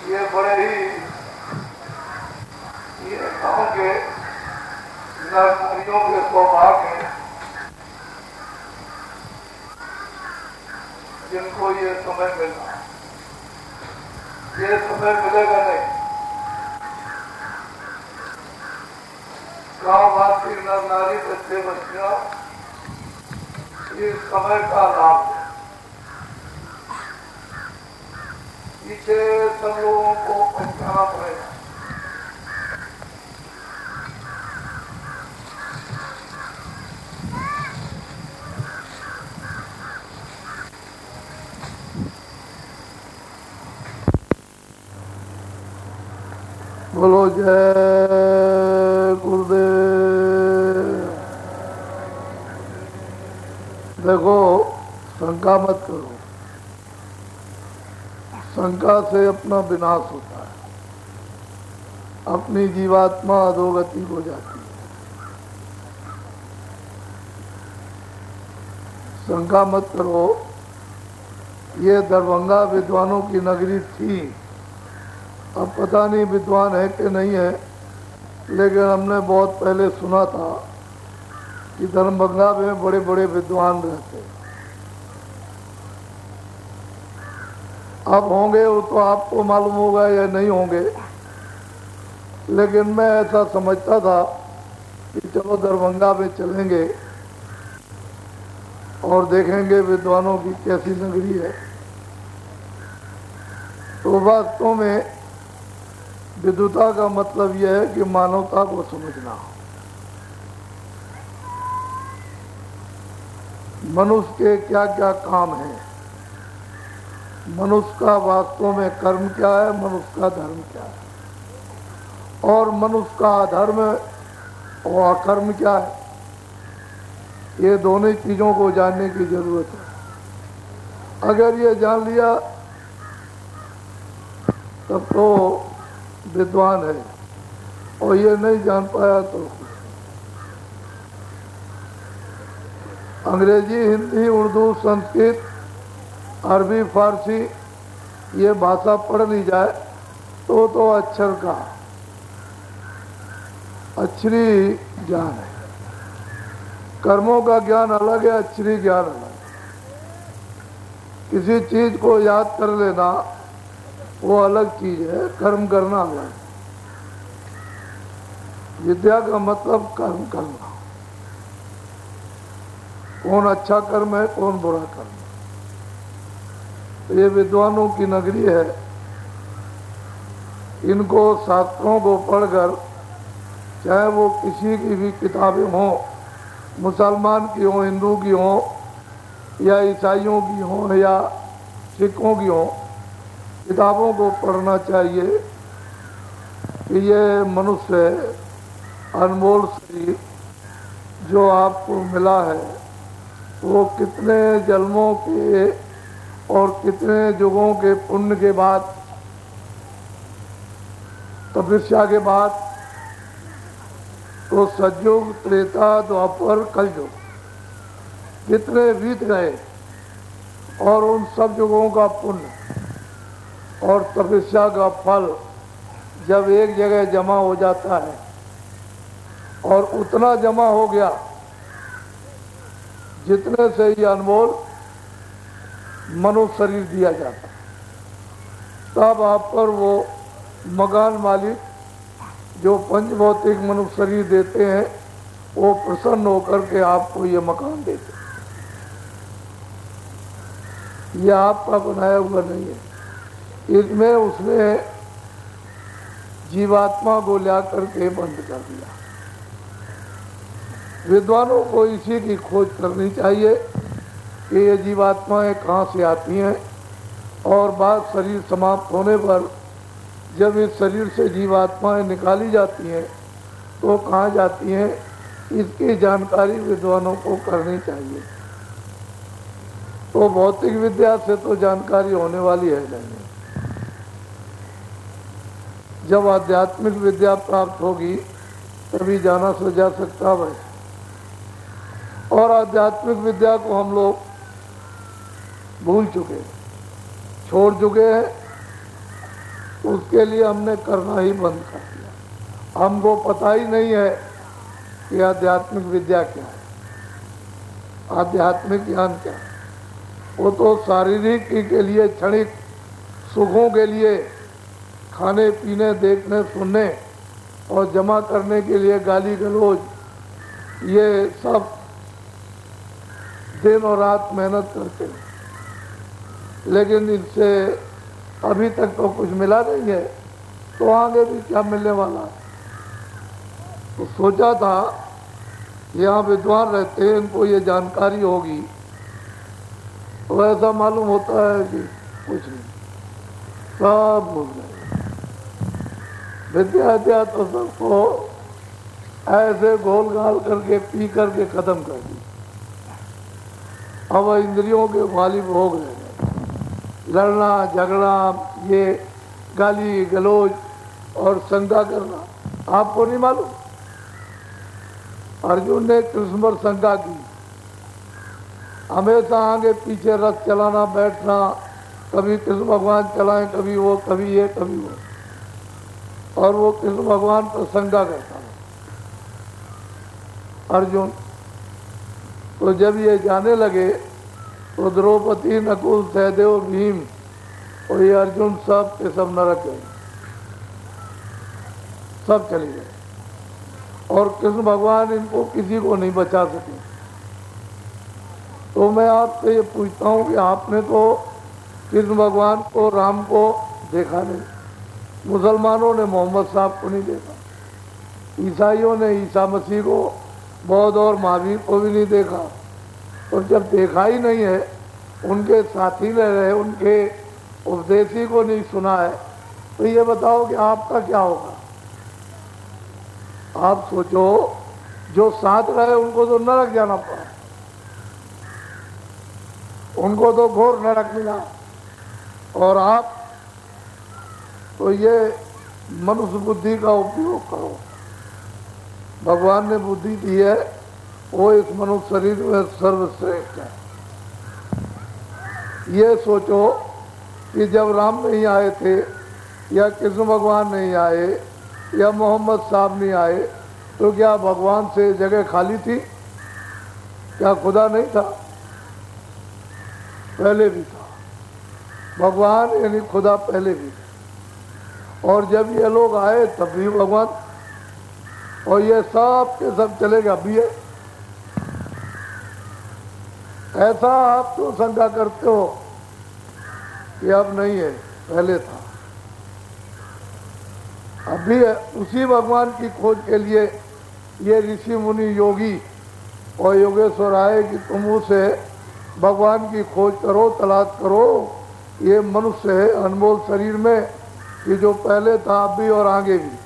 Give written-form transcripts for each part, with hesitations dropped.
ये बड़े ही ये गाँव के नारियों के सौभाग्य हैं जिनको ये समय मिला। ये समय मिलेगा नहीं। गाँववासी नर नारी बच्चे बच्चियां इस समय का लाभ है। पीछे सब लोगों को पहुंचाना पड़ेगा। बोलो जय गुरुदेव। देखो, शंका मत करो। शंका से अपना विनाश होता है, अपनी जीवात्मा अधोगति हो जाती है। शंका मत करो। ये दरभंगा विद्वानों की नगरी थी। अब पता नहीं विद्वान है कि नहीं है, लेकिन हमने बहुत पहले सुना था कि दरभंगा में बड़े बड़े विद्वान रहते हैं। अब होंगे वो तो आपको मालूम होगा या नहीं होंगे, लेकिन मैं ऐसा समझता था कि चलो दरभंगा में चलेंगे और देखेंगे विद्वानों की कैसी नगरी है। तो वास्तव में विद्वता का मतलब यह है कि मानवता को समझना। मनुष्य के क्या क्या काम हैं, मनुष्य का वास्तव में कर्म क्या है, मनुष्य का धर्म क्या है, और मनुष्य का अधर्म और अकर्म क्या है। ये दोनों चीज़ों को जानने की जरूरत है। अगर ये जान लिया तब तो विद्वान है, और ये नहीं जान पाया तो अंग्रेजी, हिंदी, उर्दू, संस्कृत, अरबी, फारसी ये भाषा पढ़ ली जाए तो अक्षर का अक्षरी ज्ञान है। कर्मों का ज्ञान अलग है, अक्षरी ज्ञान अलग है। किसी चीज को याद कर लेना वो अलग चीज है, कर्म करना अलग है। विद्या का मतलब कर्म करना। कौन अच्छा कर्म है, कौन बुरा कर्म है। तो ये विद्वानों की नगरी है। इनको शास्त्रों को पढ़कर, चाहे वो किसी की भी किताबें हों, मुसलमान की हों, हिंदू की हों, या ईसाइयों की हों, या सिखों की हों, किताबों को पढ़ना चाहिए कि ये मनुष्य अनमोल शरीर जो आपको मिला है वो कितने जन्मों के और कितने युगों के पुण्य के बाद, तपस्या के बाद, तो सतयुग, त्रेता, द्वापर, कलयुग कितने बीत गए, और उन सब युगों का पुण्य और तपस्या का फल जब एक जगह जमा हो जाता है, और उतना जमा हो गया जितने से ये अनमोल मनुष्य शरीर दिया जाता है, तब आप पर वो मकान मालिक जो पंचभौतिक मनुष्य शरीर देते हैं वो प्रसन्न होकर के आपको ये मकान देते हैं। ये आपका बनाया हुआ नहीं है। इसमें उसने जीवात्मा को ला करके बंद कर दिया। विद्वानों को इसी की खोज करनी चाहिए कि ये जीवात्माएं कहाँ से आती हैं, और बाद शरीर समाप्त होने पर जब इस शरीर से जीवात्माएं निकाली जाती हैं तो कहाँ जाती हैं, इसकी जानकारी विद्वानों को करनी चाहिए। तो भौतिक विद्या से तो जानकारी होने वाली है नहीं। जब आध्यात्मिक विद्या प्राप्त होगी तभी जाना जा सकता है। और आध्यात्मिक विद्या को हम लोग भूल चुके, छोड़ चुके हैं। उसके लिए हमने करना ही बंद कर दिया। हमको पता ही नहीं है कि आध्यात्मिक विद्या क्या है, आध्यात्मिक ज्ञान क्या है। वो तो शारीरिक के लिए, क्षणिक सुखों के लिए, खाने पीने, देखने सुनने और जमा करने के लिए गाली गलौज, ये सब दिन और रात मेहनत करते हैं, लेकिन इससे अभी तक तो कुछ मिला नहीं है, तो आगे भी क्या मिलने वाला है। तो सोचा था यहाँ विद्वान रहते हैं, इनको ये जानकारी होगी, तो ऐसा मालूम होता है कि कुछ नहीं, सब भूल गए। विद्या तो सबको ऐसे घोल घाल करके पी करके खत्म कर दी। अब इंद्रियों के गालिब हो गए, लड़ना झगड़ा, ये गाली गलौज और संगा करना। आपको नहीं मालूम, अर्जुन ने कृष्ण पर संगा की, हमेशा आगे पीछे रथ चलाना बैठना, कभी कृष्ण भगवान चलाएं, कभी वो, कभी ये, कभी वो, और वो कृष्ण भगवान पर संगा करता है अर्जुन। तो जब ये जाने लगे तो द्रौपदी, नकुल, सहदेव, भीम और ये अर्जुन सब के सब नरक गए, सब चले गए, और कृष्ण भगवान इनको किसी को नहीं बचा सके। तो मैं आपसे ये पूछता हूँ कि आपने तो कृष्ण भगवान को, राम को देखा नहीं, मुसलमानों ने मोहम्मद साहब को नहीं देखा, ईसाइयों ने ईसा मसीह को, बौद्ध और महावीर को भी नहीं देखा। और जब देखा ही नहीं है, उनके साथी ने रहे, उनके उपदेशी को नहीं सुना है, तो ये बताओ कि आपका क्या होगा। आप सोचो, जो साथ रहे उनको तो नरक जाना पड़ा, उनको तो घोर नरक मिला, और आप तो ये मनुष्य बुद्धि का उपयोग करो। भगवान ने बुद्धि दी है, वो इस मनुष्य शरीर में सर्वश्रेष्ठ है। ये सोचो कि जब राम नहीं आए थे, या कृष्ण भगवान नहीं आए, या मोहम्मद साहब नहीं आए, तो क्या भगवान से जगह खाली थी? क्या खुदा नहीं था? पहले भी था भगवान, यानी खुदा पहले भी था। और जब ये लोग आए तब भी भगवान, और ये सब के सब चले गए, अभी है। ऐसा आप तो शंका करते हो कि अब नहीं है, पहले था, अभी है। उसी भगवान की खोज के लिए ये ऋषि मुनि योगी और योगेश्वर आए कि तुम उसे भगवान की खोज करो, तलाश करो। ये मनुष्य है अनमोल शरीर में, ये जो पहले था, अब भी और आगे भी।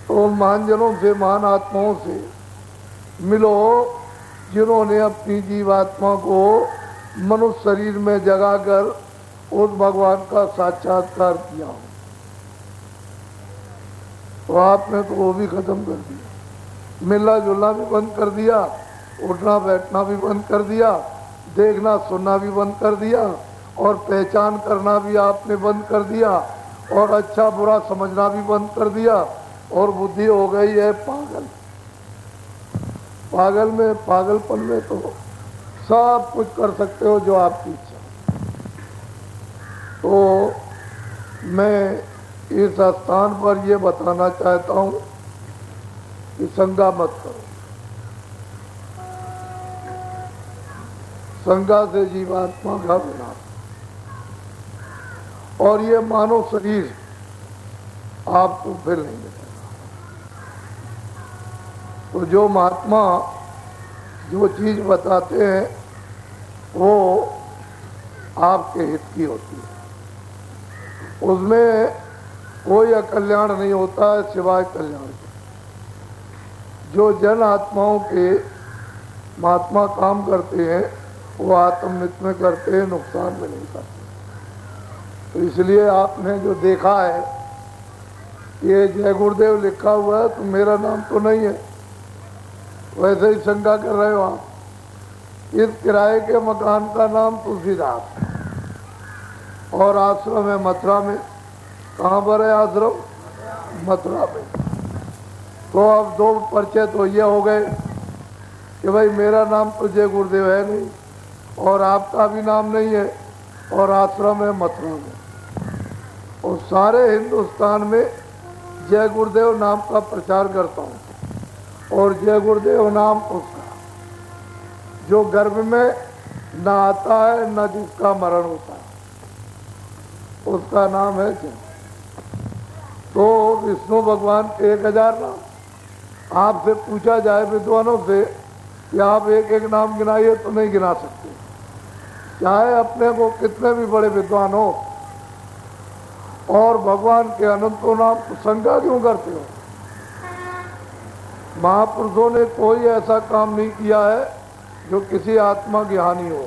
तो महान जनों से, महान आत्माओं से मिलो, जिन्होंने अपनी जीवात्मा को मनुष्य शरीर में जगाकर उस भगवान का साक्षात्कार किया हो। तो आपने तो वो भी खत्म कर दिया, मिलना जुलना भी बंद कर दिया, उठना बैठना भी बंद कर दिया, देखना सुनना भी बंद कर दिया, और पहचान करना भी आपने बंद कर दिया, और अच्छा बुरा समझना भी बंद कर दिया, और बुद्धि हो गई है पागल। पागल में, पागलपन में तो सब कुछ कर सकते हो जो आपकी इच्छा। तो मैं इस स्थान पर ये बताना चाहता हूँ कि संगा मत करो। संगा से जीवात्मा का विनाश, और ये मानव शरीर आपको फिर नहीं मिलेगा। तो जो महात्मा जो चीज बताते हैं वो आपके हित की होती है, उसमें कोई अकल्याण नहीं होता है सिवाय कल्याण के। जो जन आत्माओं के महात्मा काम करते हैं वो आत्महित में करते हैं, नुकसान में नहीं करते। तो इसलिए आपने जो देखा है, ये जय गुरुदेव लिखा हुआ है, तो मेरा नाम तो नहीं है, वैसे ही शंका कर रहे हो आप। इस किराए के मकान का नाम तुलसीदास, और आश्रम है मथुरा में, कहाँ पर है आश्रम? मथुरा में। तो अब दो परिचय तो ये हो गए कि भाई मेरा नाम तो जय गुरुदेव है नहीं और आपका भी नाम नहीं है और आश्रम है मथुरा में, और सारे हिंदुस्तान में जय गुरुदेव नाम का प्रचार करता हूँ। और जय गुरुदेव नाम उसका जो गर्भ में न आता है न जिसका मरण होता है, उसका नाम है जय। तो विष्णु भगवान के 1000 नाम। आपसे पूछा जाए विद्वानों से कि आप एक एक नाम गिनाइए तो नहीं गिना सकते, चाहे अपने को कितने भी बड़े विद्वान हो। और भगवान के अनंतों नाम शंका क्यों करते हो? महापुरुषों ने कोई ऐसा काम नहीं किया है जो किसी आत्मा की हानि हो,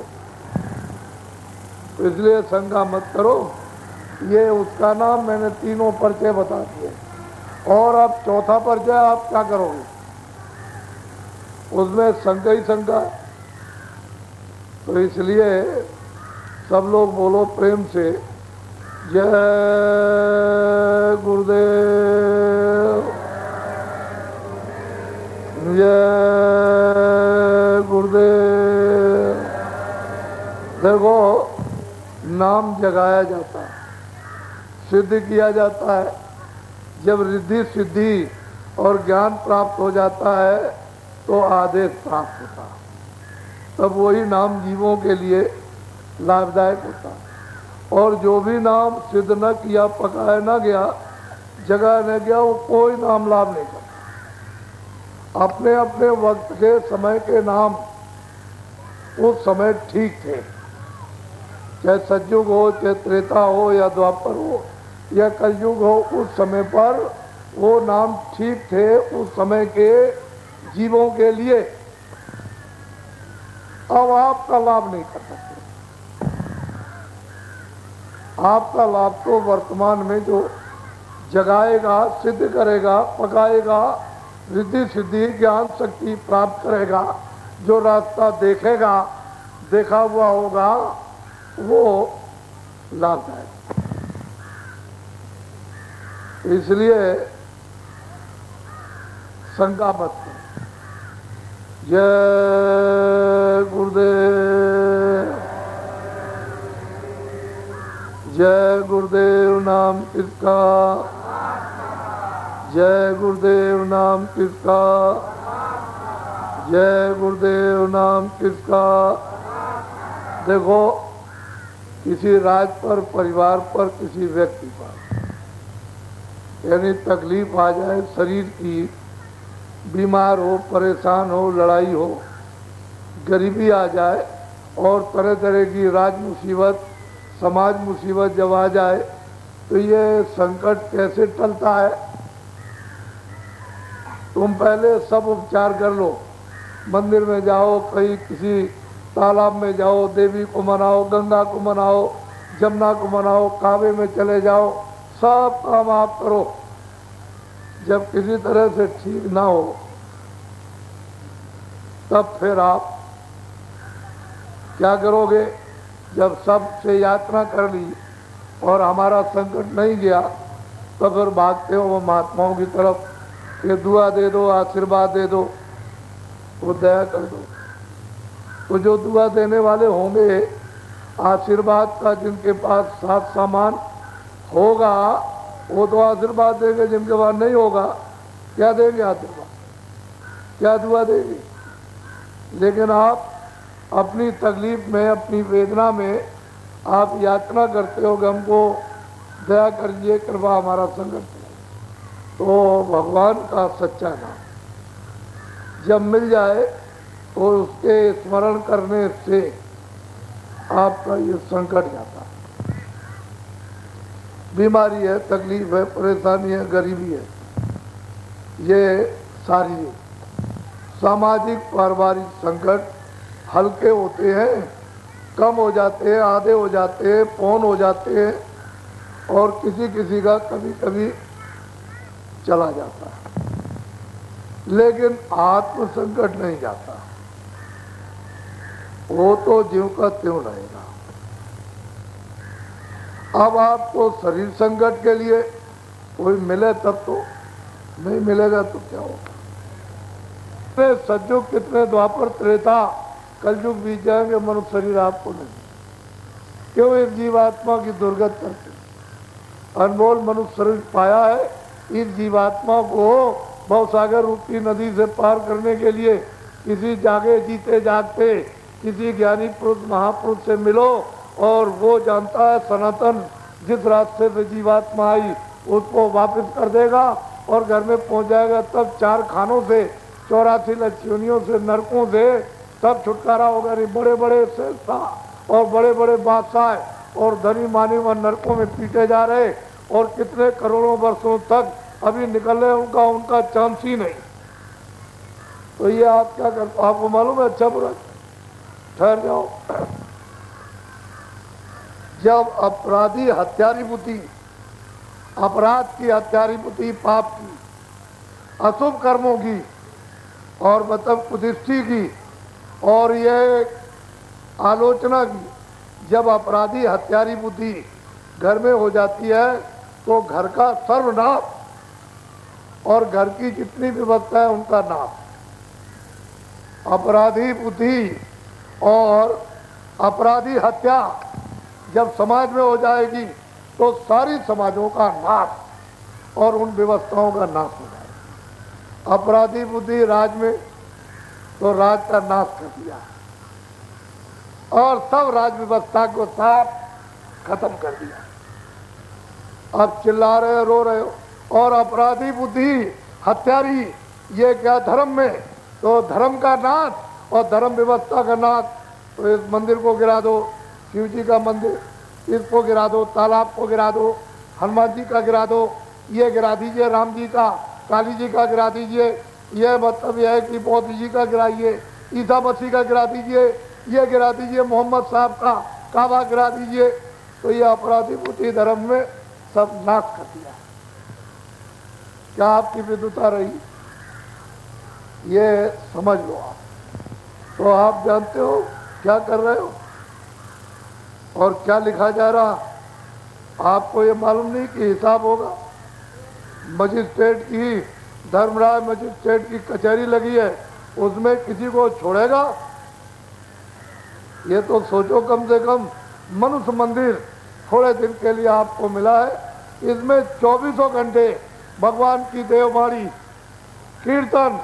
तो इसलिए शंका मत करो। ये उसका नाम, मैंने तीनों परिचय बता दिए। और अब चौथा परिचय आप क्या करोगे? उसमें शंका ही शंका। तो इसलिए सब लोग बोलो प्रेम से जय गुरुदेव, जय गुरुदेव। देखो, नाम जगाया जाता है, सिद्ध किया जाता है। जब रिद्धि सिद्धि और ज्ञान प्राप्त हो जाता है तो आदेश प्राप्त होता है, तब वही नाम जीवों के लिए लाभदायक होता है। और जो भी नाम सिद्ध न किया, पकाया न गया, जगाया न गया, वो कोई नाम लाभ नहीं करता। अपने अपने वक्त के समय के नाम उस समय ठीक थे, चाहे सतयुग हो, चाहे त्रेता हो, या द्वापर हो, या कलयुग हो, उस समय पर वो नाम ठीक थे उस समय के जीवों के लिए। अब आपका लाभ नहीं कर सकते। आपका लाभ तो वर्तमान में जो जगाएगा, सिद्ध करेगा, पकाएगा, रिद्धि सिद्धि ज्ञान शक्ति प्राप्त करेगा, जो रास्ता देखेगा, देखा हुआ होगा, वो लाभदायक। इसलिए शंका मत करो। जय गुरुदेव, जय गुरुदेव नाम किसका? जय गुरुदेव नाम किसका? जय गुरुदेव नाम किसका? देखो, किसी राज्य पर, परिवार पर, किसी व्यक्ति पर यानी तकलीफ आ जाए शरीर की, बीमार हो, परेशान हो, लड़ाई हो, गरीबी आ जाए और तरह तरह की राज मुसीबत, समाज मुसीबत जब आ जाए, तो ये संकट कैसे टलता है? तुम पहले सब उपचार कर लो। मंदिर में जाओ, कहीं किसी तालाब में जाओ, देवी को मनाओ, गंगा को मनाओ, जमुना को मनाओ, काबे में चले जाओ, सब काम आप करो। जब किसी तरह से ठीक ना हो, तब फिर आप क्या करोगे? जब सबसे यात्रा कर ली और हमारा संकट नहीं गया, तो फिर भागते हो वो महात्माओं की तरफ कि दुआ दे दो, आशीर्वाद दे दो, वो दया कर दो। तो जो दुआ देने वाले होंगे, आशीर्वाद का जिनके पास साथ सामान होगा, वो तो आशीर्वाद देंगे। जिनके पास नहीं होगा, क्या देंगे आशीर्वाद? क्या दुआ देंगे? लेकिन आप अपनी तकलीफ में, अपनी वेदना में आप याचना करते हो कि हमको दया करिए, कृपा हमारा संकट चलाइए। तो भगवान का सच्चा नाम जब मिल जाए तो उसके स्मरण करने से आपका ये संकट जाता है। बीमारी है, तकलीफ है, परेशानी है, गरीबी है, ये सारी सामाजिक पारिवारिक संकट हल्के होते हैं, कम हो जाते हैं, आधे हो जाते हैं, पौन हो जाते हैं, और किसी किसी का कभी कभी चला जाता है। लेकिन आत्म संकट नहीं जाता, वो तो ज्यों का त्यों रहेगा। अब आपको शरीर संकट के लिए कोई मिले तब तो, नहीं मिलेगा तो क्या होगा। कितने सतयुग, कितने द्वापर, त्रेता, कलयुग बीत जाएंगे, मनुष्य शरीर आपको नहीं। क्यों इस जीवात्मा की दुर्गत करते? अनमोल मनुष्य शरीर पाया है, इस जीवात्मा को भवसागर रूपी नदी से पार करने के लिए किसी जागे जीते जागते किसी ज्ञानी पुरुष महापुरुष से मिलो, और वो जानता है सनातन जिस रास्ते से जीवात्मा आई उसको वापस कर देगा और घर में पहुंच जाएगा। तब 4 खानों से, 84 लक्ष्योनियों से, नरकों से सब छुटकारा होगा। नहीं बड़े बड़े शेषशाह और बड़े बड़े बादशाह और धनी मानी व नरकों में पीटे जा रहे, और कितने करोड़ों वर्षों तक अभी निकल रहे, उनका चांस ही नहीं। तो ये आप क्या कर, आपको मालूम है अच्छा बुरा? ठहर जाओ। जब अपराधी हत्यारी बुद्धि, अपराध की हत्यारी बुद्धि, पाप की, अशुभ कर्मों की और मतलब कुदृष्टि की और ये आलोचना की, जब अपराधी हत्यारी बुद्धि घर में हो जाती है तो घर का सर्वनाश और घर की जितनी व्यवस्था है उनका नाश। अपराधी बुद्धि और अपराधी हत्या जब समाज में हो जाएगी तो सारी समाजों का नाश और उन व्यवस्थाओं का नाश हो जाएगा। अपराधी बुद्धि राज में, तो राज का नाश कर दिया और सब राज व्यवस्था को साफ खत्म कर दिया। अब चिल्ला रहे हो, रो रहे हो। और अपराधी बुद्धि हत्यारी, ये क्या धर्म में, तो धर्म का नाश और धर्म व्यवस्था का नाश। तो इस मंदिर को गिरा दो, शिव जी का मंदिर, इसको गिरा दो, तालाब को गिरा दो, हनुमान जी का गिरा दो, ये गिरा दीजिए, राम जी का, काली जी का गिरा दीजिए, ये मतलब यह है कि बौद्ध जी का गिराइए, ईसा मसीह का गिरा दीजिए, ये गिरा दीजिए, मोहम्मद साहब का काबा गिरा दीजिए। तो ये अपराधी बुद्धि धर्म में सब नाश कर दिया। क्या आपकी विद्वता रही? ये समझ लो आप। तो आप जानते हो क्या कर रहे हो और क्या लिखा जा रहा, आपको ये मालूम नहीं कि हिसाब होगा। मजिस्ट्रेट की, धर्मराज मजिस्ट्रेट की कचहरी लगी है, उसमें किसी को छोड़ेगा? ये तो सोचो। कम से कम मनुष्य मंदिर थोड़े दिन के लिए आपको मिला है, इसमें 24 घंटे भगवान की देववाणी, कीर्तन,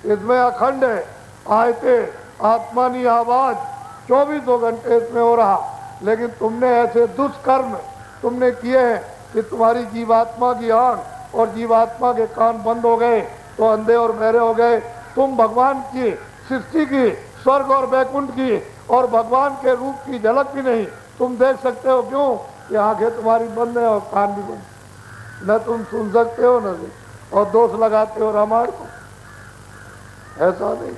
इसमें अखंड है, आयते, आत्मानी आवाज 24 घंटे इसमें हो रहा। लेकिन तुमने ऐसे दुष्कर्म तुमने किए हैं कि तुम्हारी जीवात्मा की आंख और जीवात्मा के कान बंद हो गए, तो अंधे और बहरे हो गए। तुम भगवान की सृष्टि की, स्वर्ग और वैकुंठ की और भगवान के रूप की झलक भी नहीं तुम देख सकते हो। क्यों? कि आंखें तुम्हारी बंद है और कान भी बंद, न तुम सुन सकते हो न देख, और दोष लगाते हो रामायण को। ऐसा नहीं,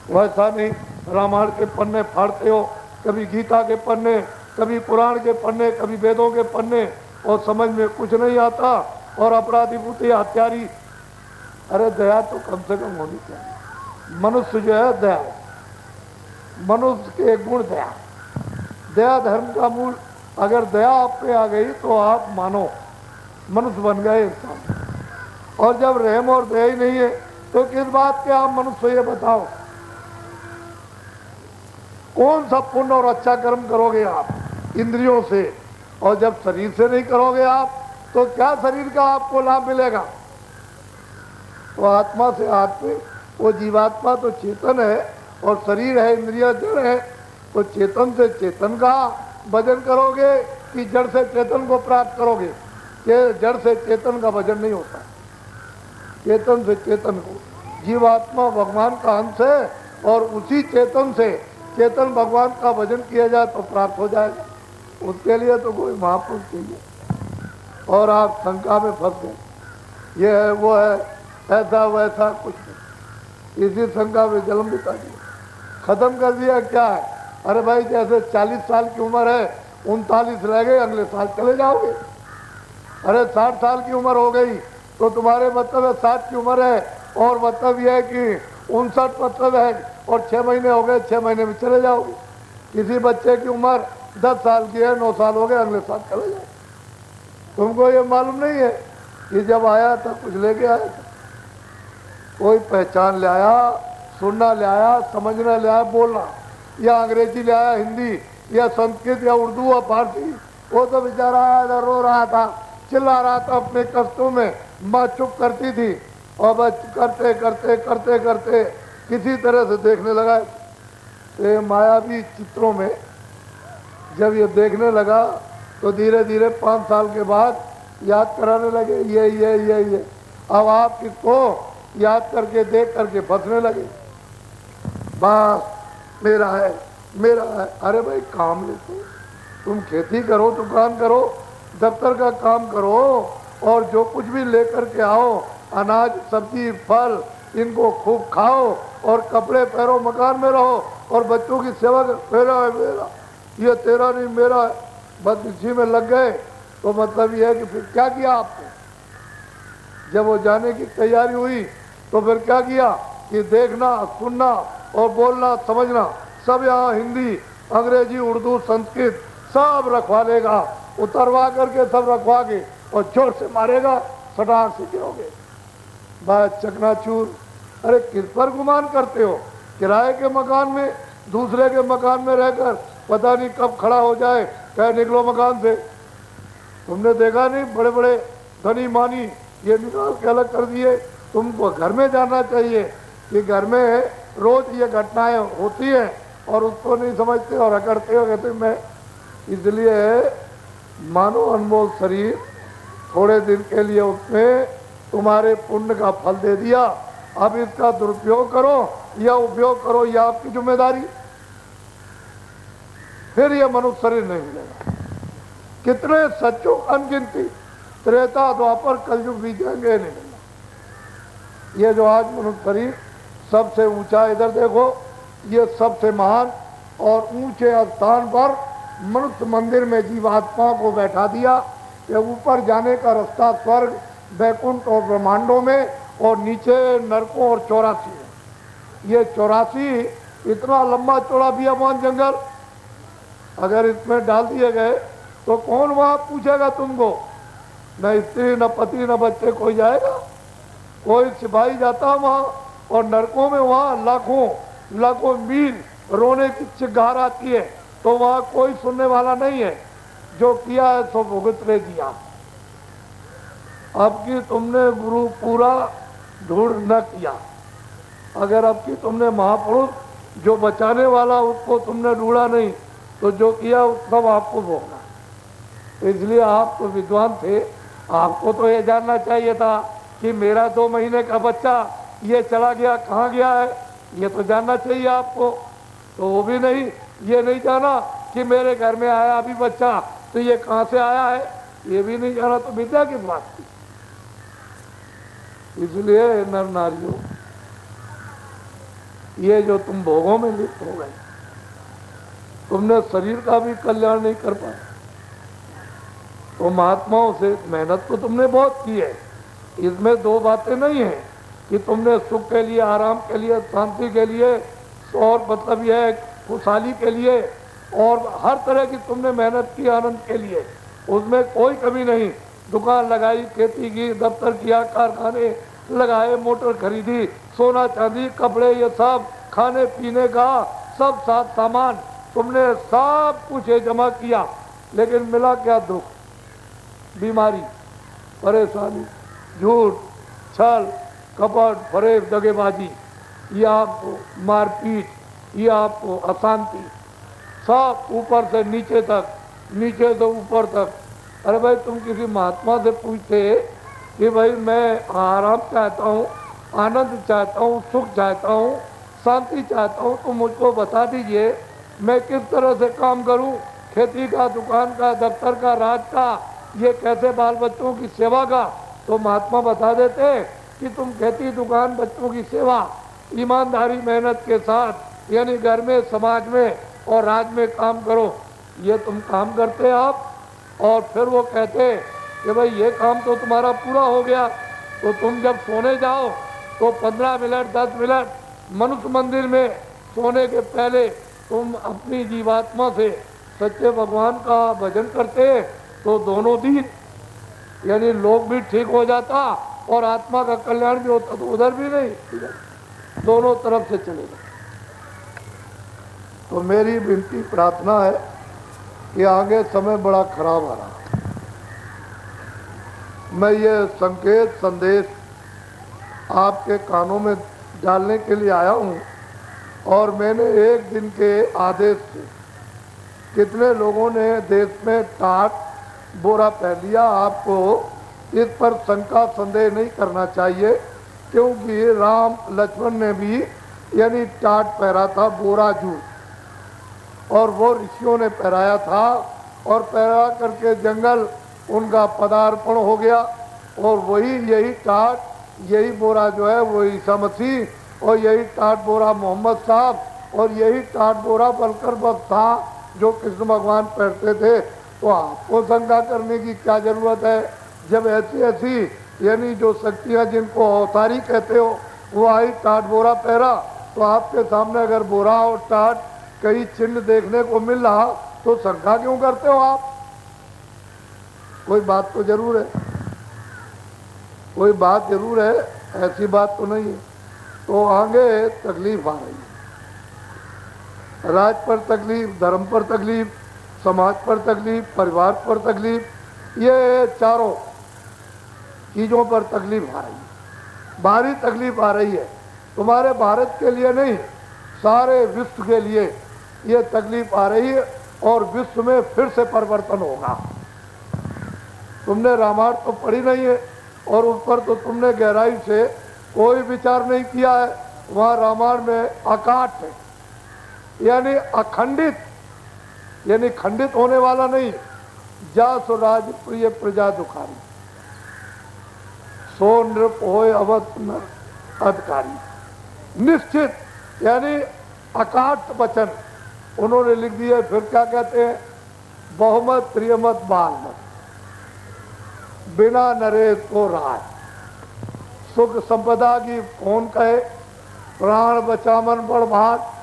वैसा नहीं। रामायण के पन्ने फाड़ते हो, कभी गीता के पन्ने, कभी पुराण के पन्ने, कभी वेदों के पन्ने, और समझ में कुछ नहीं आता। और अपराधी बुद्धि हत्यारी, अरे दया तो कम से कम होनी चाहिए। मनुष्य जो है दया, मनुष्य के गुण दया, दया धर्म का मूल। अगर दया आप पे आ गई तो आप मानो मनुष्य बन गए इंसान। और जब रहम और दया ही नहीं है तो किस बात के आप मनुष्य? ये बताओ, कौन सा पुण्य और अच्छा कर्म करोगे आप इंद्रियों से? और जब शरीर से नहीं करोगे आप, तो क्या शरीर का आपको लाभ मिलेगा? तो आत्मा से आत्मा, वो जीवात्मा तो चेतन है और शरीर है, इंद्रिया जड़ है। तो चेतन से चेतन का भजन करोगे कि जड़ से चेतन को प्राप्त करोगे? कि जड़ से चेतन का भजन नहीं होता, चेतन से चेतन को। जीवात्मा भगवान का अंश है और उसी चेतन से चेतन भगवान का भजन किया जाए तो प्राप्त हो जाएगा। उसके लिए तो कोई महापुरुष चाहिए। और आप शंका में फंस गए, ये है वो है, ऐसा वैसा कुछ नहीं। इसी शंका में जन्म बिता दिया, खत्म कर दिया। क्या है? अरे भाई जैसे 40 साल की उम्र है, 39 रह गए, अगले साल चले जाओगे। अरे 60 साल की उम्र हो गई तो तुम्हारे मतलब है 60 की उम्र है, और मतलब यह है कि 59 मतलब है, और 6 महीने हो गए, 6 महीने में चले जाओगे। किसी बच्चे की उम्र 10 साल की है, 9 साल हो गए, अगले साल चले जाओ। तुमको ये मालूम नहीं है कि जब आया था कुछ लेके आया था? कोई पहचान ले आया, सुनना ले आया, समझना ले आया, बोलना, या अंग्रेजी ले आया, हिंदी या संस्कृत या उर्दू या फारसी। वो तो बेचारा इधर रो रहा था, चिल्ला रहा था अपने कष्टों में। माँ चुप करती थी और बस करते करते करते करते किसी तरह से देखने लगा। तो ये मायावी चित्रों में जब ये देखने लगा तो धीरे धीरे 5 साल के बाद याद कराने लगे, ये। अब आप किसको याद करके देख करके फंसने लगे। बस मेरा है, मेरा है। अरे भाई काम लेते, तुम खेती करो, दुकान करो, दफ्तर का काम करो, और जो कुछ भी लेकर के आओ, अनाज सब्जी फल, इनको खूब खाओ और कपड़े पहनो, मकान में रहो और बच्चों की सेवा करो। मेरा है, मेरा, ये तेरा नहीं मेरा है। बस इसी में लग गए तो मतलब ये है कि फिर क्या किया आपने? जब वो जाने की तैयारी हुई तो फिर क्या किया कि देखना, सुनना और बोलना, समझना सब यहाँ हिंदी, अंग्रेजी, उर्दू, संस्कृत सब रखवा लेगा, उतरवा करके सब रखवा के और जोर से मारेगा, सटाक से गिरोगे, बस चकनाचूर। अरे किस पर गुमान करते हो? किराए के मकान में, दूसरे के मकान में रहकर पता नहीं कब खड़ा हो जाए, कहे निकलो मकान से। तुमने देखा नहीं, बड़े बड़े धनी मानी ये निकाल के अलग कर दिए। तुमको घर में जानना चाहिए कि घर में रोज ये घटनाएं होती हैं और उसको नहीं समझते और अकड़ते हो, कहते मैं। इसलिए मानो अनमोल शरीर थोड़े दिन के लिए उसमें तुम्हारे पुण्य का फल दे दिया, अब इसका दुरुपयोग करो या उपयोग करो, यह आपकी जिम्मेदारी। फिर यह मनुष्य शरीर नहीं मिलेगा। कितने सच्चों अनगिनती त्रेता द्वापर कलयुग भी जाएंगे, नहीं मिलना। ये जो आज मनुष्य शरीर सबसे ऊंचा, इधर देखो, ये सबसे महान और ऊंचे स्थान पर मनुष्य मंदिर में जीवात्मा को बैठा दिया। ये ऊपर जाने का रास्ता स्वर्ग, वैकुंठ और ब्रह्मांडों में, और नीचे नरकों और 84 है। ये 84 इतना लंबा चौड़ा बियाबान जंगल, अगर इसमें डाल दिए गए तो कौन वहां पूछेगा तुमको? न स्त्री, न पति, न बच्चे, कोई जाएगा? कोई सिपाही जाता वहां, और नरकों में वहां लाखों लाखों मील रोने की चिगार आती है, तो वहां कोई सुनने वाला नहीं है। जो किया है सो भुगत ले दिया। अब की तुमने गुरु पूरा ढूंढ न किया, अगर अब की तुमने महापुरुष जो बचाने वाला उसको तुमने ढूंढा नहीं, तो जो किया सब आपको भोगना। इसलिए आप तो विद्वान थे, आपको तो ये जानना चाहिए था कि मेरा 2 महीने का बच्चा ये चला गया, कहाँ गया है, ये तो जानना चाहिए आपको। तो वो भी नहीं, ये नहीं जाना कि मेरे घर में आया अभी बच्चा, तो ये कहाँ से आया है, ये भी नहीं जाना, तो विद्या किस बात की? इसलिए नर नारियों, ये जो तुम भोगों में लिप्त हो गए, तुमने शरीर का भी कल्याण नहीं कर पाए। तो महात्माओं से मेहनत तो तुमने बहुत की है, इसमें 2 बातें नहीं है कि तुमने सुख के लिए, आराम के लिए, शांति के लिए, और मतलब यह है खुशहाली के लिए, और हर तरह की तुमने मेहनत की आनंद के लिए, उसमें कोई कमी नहीं। दुकान लगाई, खेती की, दफ्तर किया, कारखाने लगाए, मोटर खरीदी, सोना चांदी, कपड़े, ये सब खाने पीने का सब साथ सामान तुमने सब कुछ जमा किया, लेकिन मिला क्या? दुख, बीमारी, परेशानी, झूठ, छल, कपट, फरेब, दगेबाजी, ये आपको मारपीट, ये आपको अशांति, सब ऊपर से नीचे तक, नीचे से ऊपर तक। अरे भाई तुम किसी महात्मा से पूछते कि भाई मैं आराम चाहता हूँ, आनंद चाहता हूँ, सुख चाहता हूँ, शांति चाहता हूँ, तो मुझको बता दीजिए मैं किस तरह से काम करूँ, खेती का, दुकान का, दफ्तर का, राज का, ये कैसे बाल बच्चों की सेवा का। तो महात्मा बता देते कि तुम खेती, दुकान, बच्चों की सेवा ईमानदारी, मेहनत के साथ, यानी घर में, समाज में और राज में काम करो। ये तुम काम करते आप, और फिर वो कहते कि भाई ये काम तो तुम्हारा पूरा हो गया, तो तुम जब सोने जाओ तो 15 मिनट 10 मिनट मनुष्य मंदिर में सोने के पहले तुम अपनी जीवात्मा से सच्चे भगवान का भजन करते, तो दोनों दिन यानी लोग भी ठीक हो जाता और आत्मा का कल्याण भी होता, तो उधर भी नहीं, दोनों तरफ से चलेगा। तो मेरी विनती प्रार्थना है कि आगे समय बड़ा खराब आ रहा, मैं ये संकेत संदेश आपके कानों में डालने के लिए आया हूँ। और मैंने एक दिन के आदेश से कितने लोगों ने देश में टाट बोरा पहन लिया, आपको इस पर शंका संदेह नहीं करना चाहिए, क्योंकि राम लक्ष्मण ने भी यानी टाट पहरा था, बोरा जूट, और वो ऋषियों ने पहराया था, और पहरा करके जंगल उनका पदार्पण हो गया। और वही यही टाट, यही बोरा जो है वो ईसा मसीह, और यही टाट बोरा मोहम्मद साहब, और यही टाट बोरा बलकर बख्श था जो कृष्ण भगवान पहनते थे। तो आपको शंका करने की क्या जरूरत है, जब ऐसी ऐसी यानी जो शक्तियाँ जिनको अवतारी कहते हो वो आई टाट बोरा पहरा, तो आपके सामने अगर बोरा और टाट कई चिन्ह देखने को मिल रहा तो शंका क्यों करते हो आप? कोई बात तो जरूर है, कोई बात जरूर है, ऐसी बात तो नहीं है। तो आगे तकलीफ आ रही है, राज पर तकलीफ, धर्म पर तकलीफ, समाज पर तकलीफ, परिवार पर तकलीफ, ये चारों चीज़ों पर तकलीफ आ रही है, भारी तकलीफ आ रही है। तुम्हारे भारत के लिए नहीं, सारे विश्व के लिए ये तकलीफ आ रही है, और विश्व में फिर से परिवर्तन होगा। तुमने रामायण तो पढ़ी नहीं है, और उस पर तो तुमने गहराई से कोई विचार नहीं किया है। वहाँ रामायण में अकाट है, यानी अखंडित, यानी खंडित होने वाला नहीं। जा सो राज प्रिय प्रजा दुखारी, सो नृप होय अवध नर अधिकारी। निश्चित यानी अकाट वचन उन्होंने लिख दिया। फिर क्या कहते हैं, बहुमत त्रियमत बालमत, बिना नरेश को राज, सुख संपदा की कौन कहे, प्राण बचामन बड़ भाग।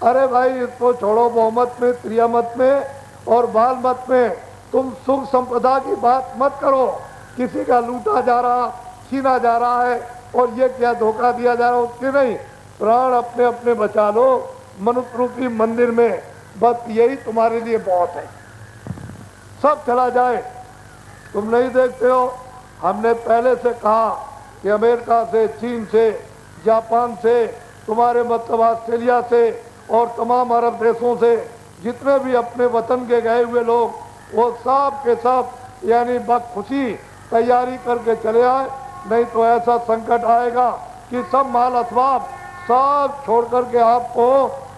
अरे भाई इसको छोड़ो, बहुमत में, त्रियमत में और बाल मत में तुम सुख संपदा की बात मत करो। किसी का लूटा जा रहा, छीना जा रहा है, और ये क्या धोखा दिया जा रहा है, उसके नहीं। प्राण अपने अपने बचा लो मनुष्य रूपी मंदिर में, बस यही तुम्हारे लिए बहुत है। सब चला जाए, तुम नहीं देखते हो, हमने पहले से कहा कि अमेरिका से, चीन से, जापान से, तुम्हारे मतलब ऑस्ट्रेलिया से और तमाम अरब देशों से जितने भी अपने वतन के गए हुए लोग, वो सब के सब यानी बखुशी तैयारी करके चले आए। नहीं तो ऐसा संकट आएगा कि सब माल असबाब सब छोड़ करके आपको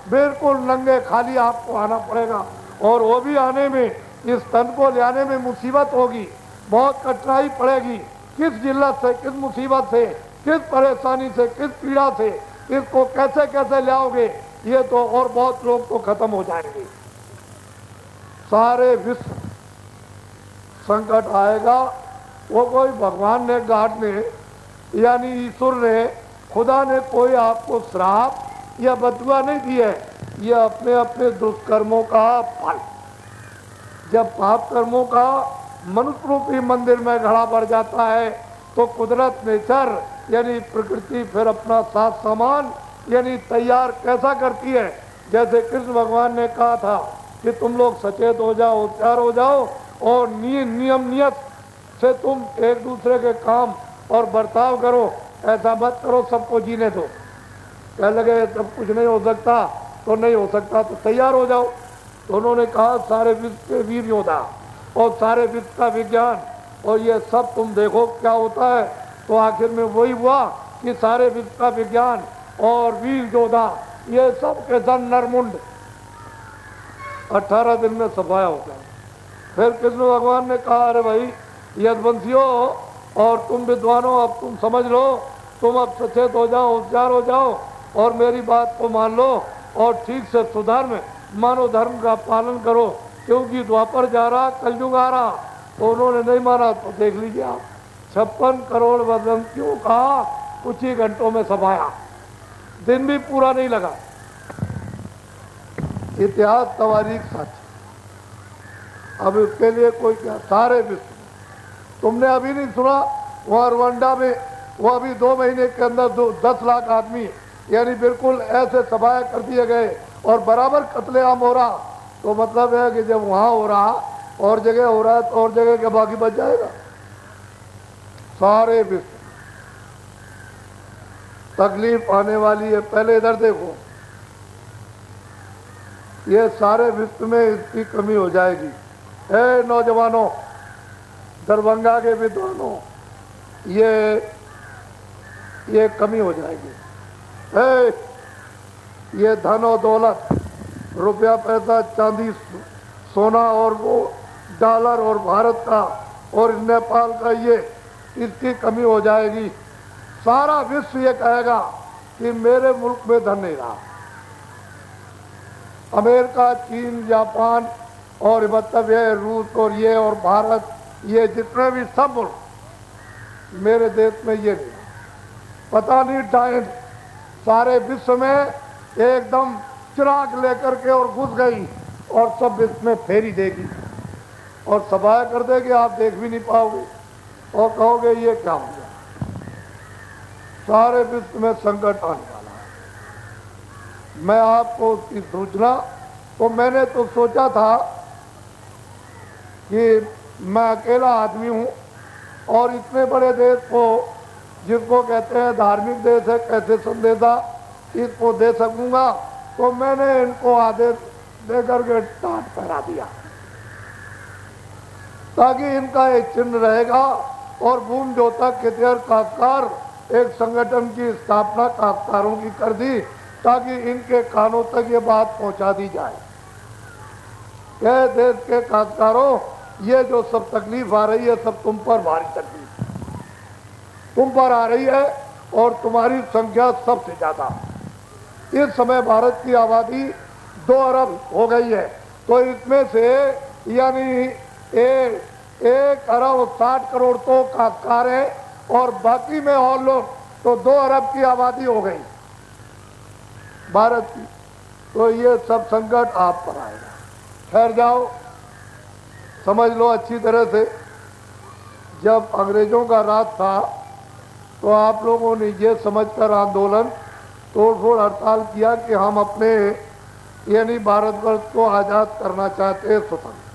बिल्कुल नंगे खाली आपको आना पड़ेगा। और वो भी आने में, इस तन को ले आने में मुसीबत होगी, बहुत कठिनाई पड़ेगी। किस जिल्लत से, किस मुसीबत से, किस परेशानी से, किस पीड़ा से इसको कैसे कैसे ले आओगे, ये तो और बहुत लोग तो खत्म हो जाएंगे। सारे विश्व संकट आएगा। वो कोई भगवान ने, गॉड ने, यानी ईश्वर ने, खुदा ने कोई आपको श्राप या बदुआ नहीं दी है। ये अपने अपने दुष्कर्मों का फल। जब पाप कर्मों का मनुष्य रूपी मंदिर में घड़ा भर जाता है तो कुदरत, नेचर यानी प्रकृति फिर अपना साथ सामान यानी तैयार कैसा करती है। जैसे कृष्ण भगवान ने कहा था कि तुम लोग सचेत हो जाओ, होशियार हो जाओ, और नियम नियत से तुम एक दूसरे के काम और बर्ताव करो। ऐसा मत करो सबको जीने दो। कह लगे तब कुछ नहीं हो सकता, तो नहीं हो सकता तो तैयार हो जाओ। तो उन्होंने कहा सारे विश्व के वीर योद्धा और सारे विश्व का विज्ञान और ये सब तुम देखो क्या होता है। तो आखिर में वही हुआ कि सारे विश्व का विज्ञान और वीर योद्धा ये सब के धन नरमुंड 18 दिन में सफाया हो गया। फिर कृष्ण भगवान ने कहा अरे भाई यदवंशियों और तुम विद्वानों, अब तुम समझ लो, तुम अब सचेत हो जाओ, होशियार हो जाओ और मेरी बात को मान लो और ठीक से सुधर्म मानव धर्म का पालन करो, क्योंकि द्वापर जा रहा, कलयुग आ रहा। तो उन्होंने नहीं माना तो देख लीजिए आप 56 करोड़ वदंतियों का कुछ ही घंटों में सफाया, दिन भी पूरा नहीं लगा। इतिहास तवारीख सच। अब इसके लिए कोई क्या, सारे विश्व तुमने अभी नहीं सुना वहाँ रवांडा में वो अभी 2 महीने के अंदर 10 लाख आदमी यानी बिल्कुल ऐसे सफाया कर दिए गए और बराबर कत्लेआम हो रहा। तो मतलब है कि जब वहाँ हो रहा और जगह हो रहा है तो और जगह क्या बाकी बच जाएगा? सारे विश्व तकलीफ आने वाली है। पहले इधर देखो, ये सारे विश्व में इसकी कमी हो जाएगी। ए नौजवानों, दरभंगा के विद्वानों, ये कमी हो जाएगी। ये धन और दौलत, रुपया पैसा चांदी सोना और वो डॉलर और भारत का और नेपाल का, ये इसकी कमी हो जाएगी। सारा विश्व ये कहेगा कि मेरे मुल्क में धन नहीं रहा। अमेरिका, चीन, जापान और मतलब ये रूस और ये और भारत, ये जितने भी सब मुल्क, मेरे देश में ये नहीं। पता नहीं डायन सारे विश्व में एकदम चिराग लेकर के और घुस गई और सब विश्व में फेरी देगी और सफाया कर देगी। आप देख भी नहीं पाओगे और कहोगे ये क्या हो गया। सारे विश्व में संकट आने वाला है। मैं आपको उसकी सूचना, तो मैंने तो सोचा था कि मैं अकेला आदमी हूँ और इतने बड़े देश को, जिसको कहते हैं धार्मिक देश है, कैसे संदेशा इसको दे सकूंगा। तो मैंने इनको आदेश दे करके टाट पहरा दिया ताकि इनका एक चिन्ह रहेगा। और बूम जोता खेतिहर काश्तकार एक संगठन की स्थापना काश्तकारों की कर दी ताकि इनके कानों तक ये बात पहुंचा दी जाए कि देश के काश्तकारों, ये जो सब तकलीफ आ रही है सब तुम पर भारी तकलीफ तुम पर आ रही है और तुम्हारी संख्या सबसे ज्यादा। इस समय भारत की आबादी 2 अरब हो गई है, तो इसमें से यानी 1 अरब 60 करोड़ तो काश्तकार है और बाकी में और लोग, तो 2 अरब की आबादी हो गई भारत की। तो ये सब संकट आप पर आएगा। ठहर जाओ, समझ लो अच्छी तरह से। जब अंग्रेजों का राज था तो आप लोगों ने ये समझकर आंदोलन, तोड़फोड़, हड़ताल किया कि हम अपने यानी भारतवर्ष को आज़ाद करना चाहते हैं, स्वतंत्र।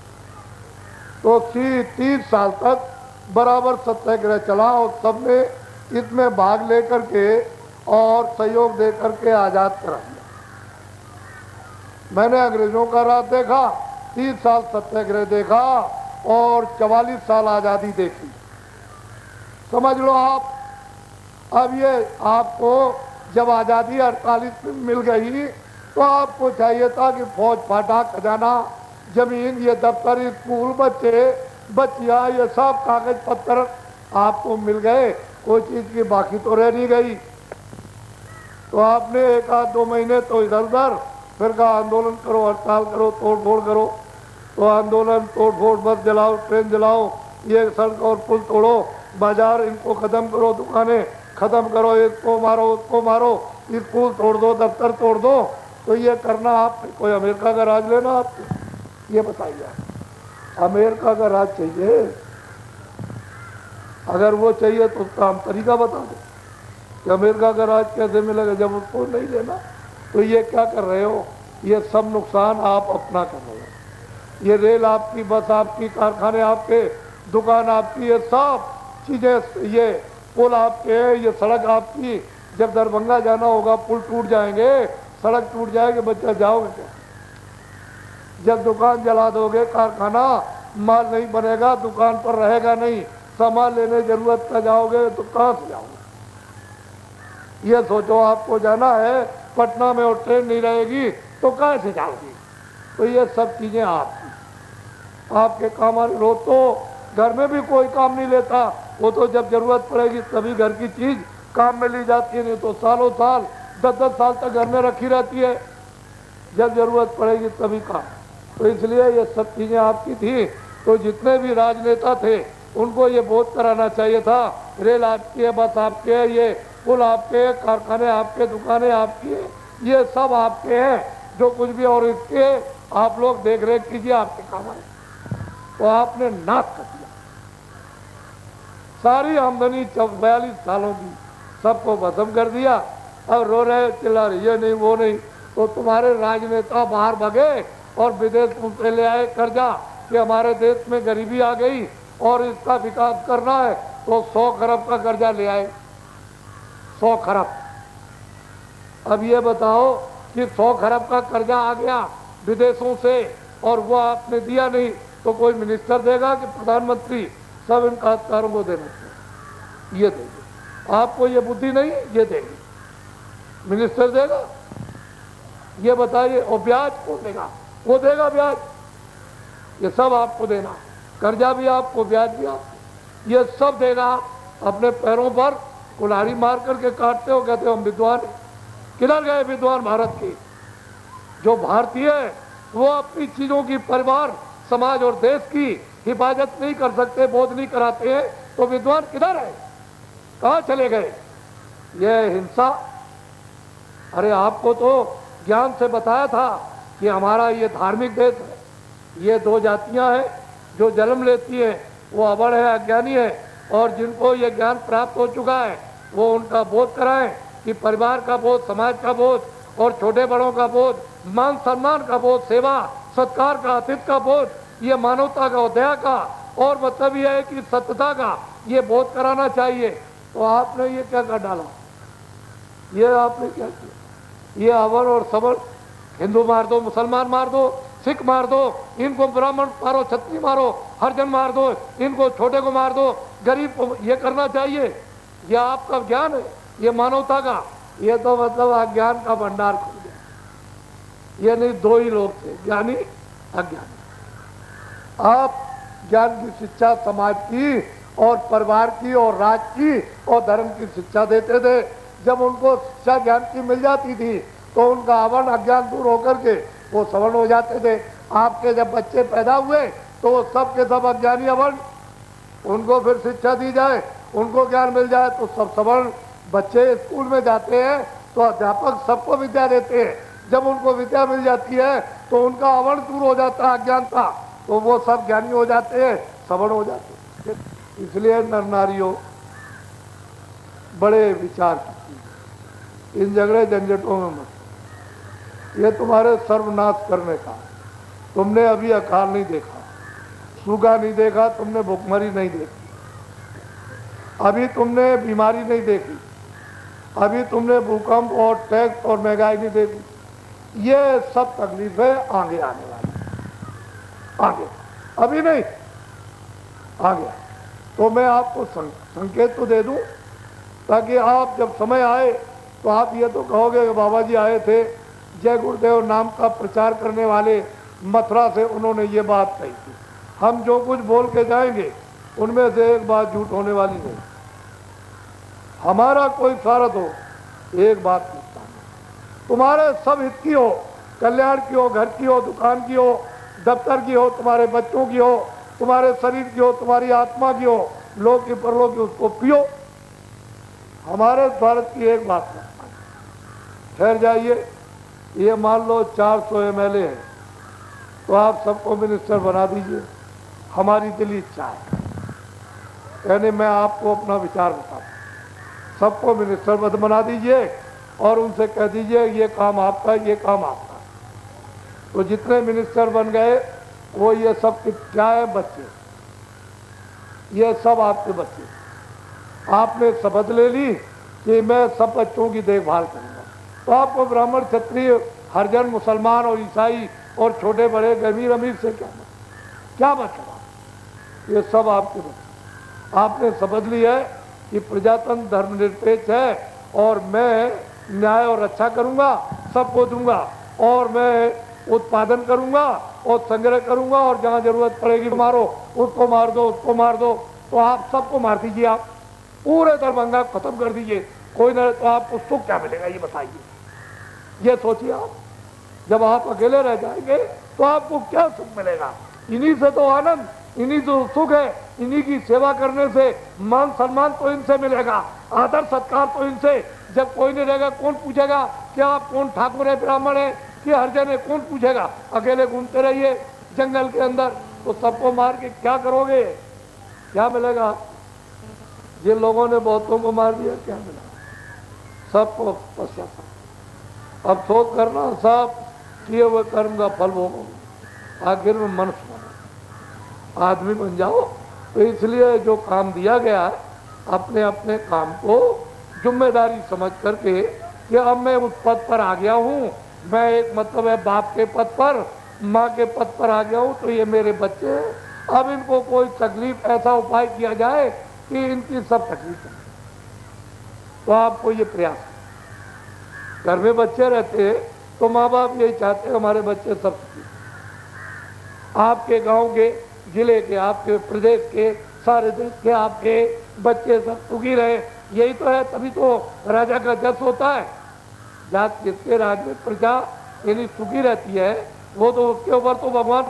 तो 30 साल तक बराबर सत्याग्रह चला और सबने इसमें भाग लेकर के और सहयोग दे करके आज़ाद करा दिया। मैंने अंग्रेजों का राज देखा, 30 साल सत्याग्रह देखा और 44 साल आज़ादी देखी। समझ लो आप। अब ये आपको जब आज़ादी 48 में मिल गई तो आपको चाहिए था कि फौज, फाटा, खजाना, जमीन, ये दफ्तर, स्कूल, बच्चे, बच्चियाँ, ये सब कागज पत्तर आपको मिल गए। कोई चीज़ की बाकी तो रह नहीं गई। तो आपने 1 आध 2 महीने तो इधर उधर, फिर कहा आंदोलन करो, हड़ताल करो, तोड़ फोड़ करो। तो आंदोलन, तोड़ फोड़, बस जलाओ, ट्रेन जलाओ, ये सड़क और पुल तोड़ो, बाजार इनको ख़त्म करो, दुकानें ख़त्म करो, इसको मारो, उसको मारो, स्कूल तोड़ दो, दफ्तर तोड़ दो। तो ये करना आप कोई अमेरिका का राज लेना आपको? ये बताइए, अमेरिका का राज चाहिए? अगर वो चाहिए तो उसका हम तरीका बता दें कि अमेरिका का राज कैसे मिलेगा जब उसको नहीं लेना। तो ये क्या कर रहे हो? ये सब नुकसान आप अपना कर रहे हो। ये रेल आपकी, बस आपकी, कारखाने आपके, दुकान आपकी, ये सब चीज़ें, ये पुल आपके, ये सड़क आपकी। जब दरभंगा जाना होगा पुल टूट जाएंगे, सड़क टूट जाएगी, बच्चा जाओगे क्या? जब दुकान जला दोगे, कारखाना, माल नहीं बनेगा, दुकान पर रहेगा नहीं, सामान लेने जरूरत का जाओगे तो कहाँ से जाओगे? ये सोचो, आपको जाना है पटना में और ट्रेन नहीं रहेगी तो कहाँ से जाओगी? तो ये सब चीज़ें आपके काम आ रही। रोज तो घर में भी कोई काम नहीं लेता, वो तो जब जरूरत पड़ेगी तभी घर की चीज़ काम में ली जाती है, नहीं तो सालों साल 10-10 साल तक घर में रखी रहती है, जब जरूरत पड़ेगी तभी काम। तो इसलिए ये सब चीज़ें आपकी थी। तो जितने भी राजनेता थे उनको ये बोध कराना चाहिए था, रेल आपकी है, बस आपके है, ये पुल आपके, कारखाने आपके, दुकानें आपकी है, ये सब आपके हैं। जो कुछ भी और इसके आप लोग देख रेख कीजिए, आपके काम आए। तो आपने नाश कर दिया। सारी आमदनी 42 सालों की सबको खत्म कर दिया। अब रो रहे चिल्ला रहे ये नहीं वो नहीं। तो तुम्हारे राजनेता बाहर भगे और विदेश से ले आए कर्जा कि हमारे देश में गरीबी आ गई और इसका विकास करना है, तो 100 खरब का कर्जा ले आए। 100 खरब। अब ये बताओ कि 100 खरब का कर्जा आ गया विदेशों से और वो आपने दिया नहीं, तो कोई मिनिस्टर देगा कि प्रधानमंत्री? सब इन काश्तकारों को देना चाहिए। ये देंगे। आपको ये बुद्धि नहीं, ये देंगे। मिनिस्टर देगा? ये बताइए। और ब्याज कौन देगा? वो देगा ब्याज। ये सब आपको देना, कर्जा भी आपको, ब्याज भी आपको, ये सब देगा। अपने पैरों पर कुल्हाड़ी मार करके काटते हो, कहते हो हम विद्वान। किधर गए विद्वान भारत के? जो भारतीय है वो अपनी चीजों की, परिवार, समाज और देश की हिफाजत नहीं कर सकते, बोध नहीं कराते हैं, तो विद्वान किधर है? कहाँ चले गए? ये हिंसा। अरे आपको तो ज्ञान से बताया था कि हमारा ये धार्मिक देश है, ये 2 जातियां हैं जो जन्म लेती है, वो अबड़ है, अज्ञानी है, और जिनको ये ज्ञान प्राप्त हो चुका है वो उनका बोध कराएं कि परिवार का बोध, समाज का बोध और छोटे बड़ों का बोध, मान सम्मान का बोध, सेवा सत्कार का, अतिथि का बोध, ये मानवता का, दया का, और मतलब ये है कि सत्यता का ये बोध कराना चाहिए। तो आपने ये क्या कर डाला? ये आपने क्या किया? ये अवर और सवर, हिंदू मार दो, मुसलमान मार दो, सिख मार दो, इनको ब्राह्मण मारो, क्षत्रिय मारो, हरिजन मार दो, इनको छोटे को मार दो, गरीब को, ये करना चाहिए? ये आपका ज्ञान है? ये मानवता का? ये तो मतलब अज्ञान का भंडार खुल गया। ये नहीं, 2 ही लोग थे, ज्ञानी अज्ञानी। आप ज्ञान की शिक्षा समाज की और परिवार की और राज्य की और धर्म की शिक्षा देते थे। जब उनको शिक्षा ज्ञान की मिल जाती थी तो उनका अवर्ण अज्ञान दूर होकर के वो सवर्ण हो जाते थे। आपके जब बच्चे पैदा हुए तो वो सब के सब अज्ञानी अवर्ण, उनको फिर शिक्षा दी जाए, उनको ज्ञान मिल जाए तो सब सवर्ण। बच्चे स्कूल में जाते हैं तो अध्यापक सबको विद्या देते हैं, जब उनको विद्या मिल जाती है तो उनका अवर्ण दूर हो जाता है, अज्ञानता, तो वो सब ज्ञानी हो जाते हैं, सवर्ण हो जाते हैं। इसलिए नर नारियों, बड़े विचार कीजिए, इन झगड़े झंझटों में मत। ये तुम्हारे सर्वनाश करने का। तुमने अभी अकाल नहीं देखा, सूखा नहीं देखा, तुमने भुखमरी नहीं देखी, अभी तुमने बीमारी नहीं देखी, अभी तुमने भूकंप और टैक्स और महंगाई नहीं देखी। ये सब तकलीफें आगे आने वाली, आगे, अभी नहीं, आगे। तो मैं आपको संकेत तो दे दूं ताकि आप जब समय आए तो आप ये तो कहोगे कि बाबा जी आए थे, जय गुरुदेव नाम का प्रचार करने वाले मथुरा से, उन्होंने ये बात कही थी। हम जो कुछ बोल के जाएंगे उनमें से एक बात झूठ होने वाली नहीं। हमारा कोई स्वार्थ हो, एक बात पूछता हूं, तुम्हारे सब हित की हो, कल्याण की हो, घर की हो, दुकान की हो, दफ्तर की हो, तुम्हारे बच्चों की हो, तुम्हारे शरीर की हो, तुम्हारी आत्मा की हो, लोक की परलोक की, उसको पियो। हमारे स्वार्थ की एक बात है, ठहर जाइए। ये मान लो 400 MLA है तो आप सबको मिनिस्टर बना दीजिए, हमारी दिली इच्छा है। यानी मैं आपको अपना विचार बताता हूँ, सबको मिनिस्टर बना दीजिए और उनसे कह दीजिए ये काम आपका, ये काम आपका। तो जितने मिनिस्टर बन गए वो ये सब क्या है? बच्चे, ये सब आपके बच्चे। आपने शपथ ले ली कि मैं सब बच्चों की देखभाल करूंगा, तो आपको ब्राह्मण, क्षत्रिय, हरिजन, मुसलमान और ईसाई और छोटे बड़े, गरीब अमीर से क्या मतलब? ये सब आपके बच्चे। आपने शपथ ली है कि प्रजातंत्र धर्मनिरपेक्ष है और मैं न्याय और रक्षा करूंगा, सबको दूंगा, और मैं उत्पादन करूंगा और संग्रह करूंगा, और जहां जरूरत पड़ेगी मारो, उसको मार दो, उसको मार दो। तो आप सबको मार दीजिए, आप पूरे दरभंगा खत्म कर दीजिए, कोई न, तो आपको सुख क्या मिलेगा ये बताइए? ये सोचिए आप, जब आप अकेले रह जाएंगे तो आपको क्या सुख मिलेगा? इन्हीं से तो आनंद, इन्हीं से सुख है, इन्हीं की सेवा करने से मान सम्मान तो इनसे मिलेगा, आदर सत्कार तो इनसे। जब कोई नहीं रहेगा कौन पूछेगा कि आप कौन ठाकुर है, ब्राह्मण है कि हरिजन है? कौन पूछेगा? अकेले घूमते रहिए जंगल के अंदर, तो सबको मार के क्या करोगे? क्या मिलेगा? जिन लोगों ने बहुतों को मार दिया क्या मिला? सबको पश्चाताप। अब सोच करना, सब किए हुए कर्म का फल भोगो, आखिर में मनुष्य बनो, आदमी बन जाओ। तो इसलिए जो काम दिया गया है, अपने अपने काम को जिम्मेदारी समझ करके कि अब मैं उस पद पर आ गया हूँ, मैं एक मतलब है बाप के पद पर, माँ के पद पर आ गया हूँ, तो ये मेरे बच्चे हैं, अब इनको कोई तकलीफ, ऐसा उपाय किया जाए कि इनकी सब तकलीफ है। तो आपको ये प्रयास, घर में बच्चे रहते तो माँ बाप यही चाहते हैं हमारे बच्चे सब सुखी, आपके गांव के, जिले के, आपके प्रदेश के, सारे देश के आपके बच्चे सब सुखी रहे, यही तो है। तभी तो राजा का जस होता है। जात जिसके राज में प्रजा यदि सुखी रहती है, वो तो उसके ऊपर तो भगवान